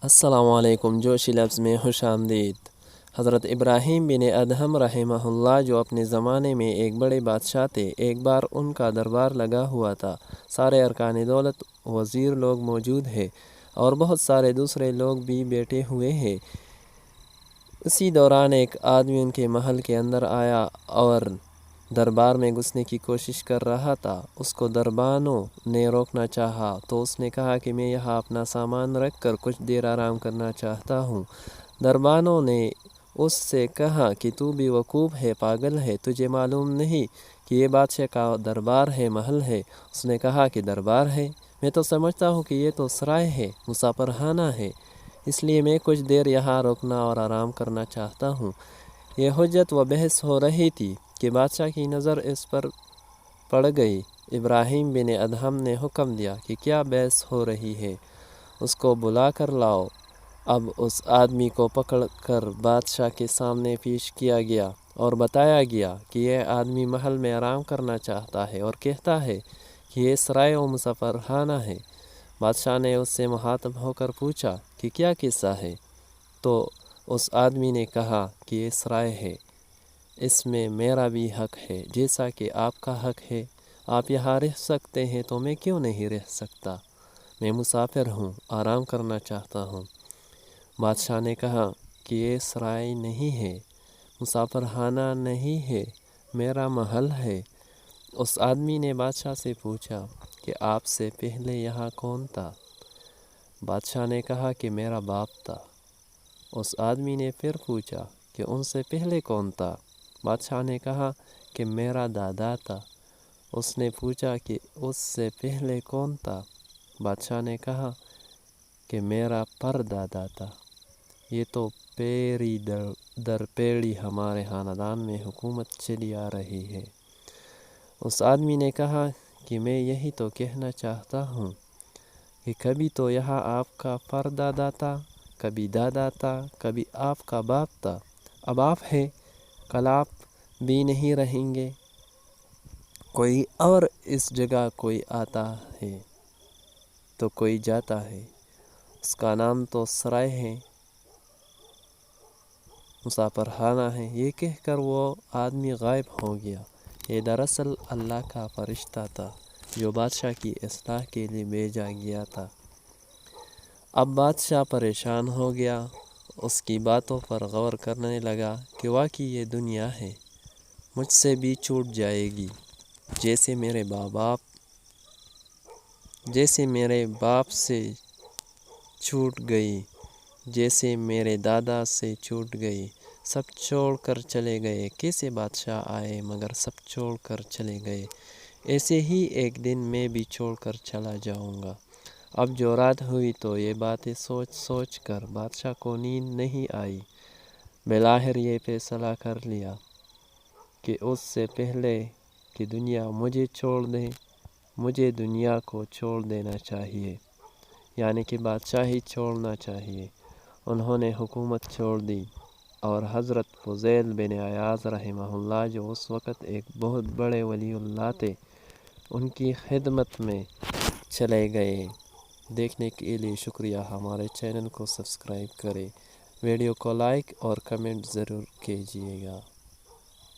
السلام علیکم، جوشی لفظ میں خوش آمدید۔ حضرت ابراہیم بن ادہم رحمہ اللہ جو اپنے زمانے میں ایک بڑے بادشاہ تھے، ایک بار ان کا دربار لگا ہوا تھا۔ سارے ارکان دولت، وزیر لوگ موجود ہیں اور بہت سارے دوسرے لوگ بھی بیٹھے ہوئے ہیں۔ اسی دوران ایک آدمی ان کے محل کے اندر آیا اور دربار میں گھسنے کی کوشش کر رہا تھا۔ اس کو دربانوں نے روکنا چاہا تو اس نے کہا کہ میں یہاں اپنا سامان رکھ کر کچھ دیر آرام کرنا چاہتا ہوں۔ دربانوں نے اس سے کہا کہ تو بھی وقوف ہے، پاگل ہے، تجھے معلوم نہیں کہ یہ بادشاہ کا دربار ہے، محل ہے؟ اس نے کہا کہ دربار ہے، میں تو سمجھتا ہوں کہ یہ تو سرائے ہے، مسافر خانہ ہے، اس لیے میں کچھ دیر یہاں رکنا اور آرام کرنا چاہتا ہوں۔ یہ حجت و بحث ہو رہی تھی کہ بادشاہ کی نظر اس پر پڑ گئی۔ ابراہیم بن ادہم نے حکم دیا کہ کیا بحث ہو رہی ہے، اس کو بلا کر لاؤ۔ اب اس آدمی کو پکڑ کر بادشاہ کے سامنے پیش کیا گیا اور بتایا گیا کہ یہ آدمی محل میں آرام کرنا چاہتا ہے اور کہتا ہے کہ یہ سرائے و مسافر خانہ ہے۔ بادشاہ نے اس سے مخاطب ہو کر پوچھا کہ کیا قصہ ہے؟ تو اس آدمی نے کہا کہ یہ سرائے ہے، اس میں میرا بھی حق ہے جیسا کہ آپ کا حق ہے۔ آپ یہاں رہ سکتے ہیں تو میں کیوں نہیں رہ سکتا؟ میں مسافر ہوں، آرام کرنا چاہتا ہوں۔ بادشاہ نے کہا کہ یہ سرائے نہیں ہے، مسافر خانہ نہیں ہے، میرا محل ہے۔ اس آدمی نے بادشاہ سے پوچھا کہ آپ سے پہلے یہاں کون تھا؟ بادشاہ نے کہا کہ میرا باپ تھا۔ اس آدمی نے پھر پوچھا کہ ان سے پہلے کون تھا؟ بادشاہ نے کہا کہ میرا دادا تھا۔ اس نے پوچھا کہ اس سے پہلے کون تھا؟ بادشاہ نے کہا کہ میرا پردادا تھا۔ یہ تو پیری در پیڑھی ہمارے خاندان میں حکومت چلی آ رہی ہے۔ اس آدمی نے کہا کہ میں یہی تو کہنا چاہتا ہوں کہ کبھی تو یہاں آپ کا پردادا تھا، کبھی دادا تھا، کبھی آپ کا باپ تھا، اب آپ ہے، کل آپ بھی نہیں رہیں گے۔ کوئی اور اس جگہ کوئی آتا ہے تو کوئی جاتا ہے، اس کا نام تو سرائے ہے، مسافر خانہ ہے۔ یہ کہہ کر وہ آدمی غائب ہو گیا۔ یہ دراصل اللہ کا فرشتہ تھا جو بادشاہ کی اصلاح کے لیے بھیجا گیا تھا۔ اب بادشاہ پریشان ہو گیا، اس کی باتوں پر غور کرنے لگا کہ واقعی یہ دنیا ہے، مجھ سے بھی چھوٹ جائے گی، جیسے میرے باپ سے چھوٹ گئی، جیسے میرے دادا سے چھوٹ گئی۔ سب چھوڑ کر چلے گئے، کیسے بادشاہ آئے مگر سب چھوڑ کر چلے گئے، ایسے ہی ایک دن میں بھی چھوڑ کر چلا جاؤں گا۔ اب جو رات ہوئی تو یہ باتیں سوچ سوچ کر بادشاہ کو نیند نہیں آئی۔ بالآخر یہ فیصلہ کر لیا کہ اس سے پہلے کہ دنیا مجھے چھوڑ دے، مجھے دنیا کو چھوڑ دینا چاہیے، یعنی کہ بادشاہی چھوڑنا چاہیے۔ انہوں نے حکومت چھوڑ دی اور حضرت فضیل بن عیاض رحمہ اللہ جو اس وقت ایک بہت بڑے ولی اللہ تھے، ان کی خدمت میں چلے گئے۔ دیکھنے کے لیے شکریہ۔ ہمارے چینل کو سبسکرائب کریں، ویڈیو کو لائک اور کمنٹ ضرور کیجیے گا۔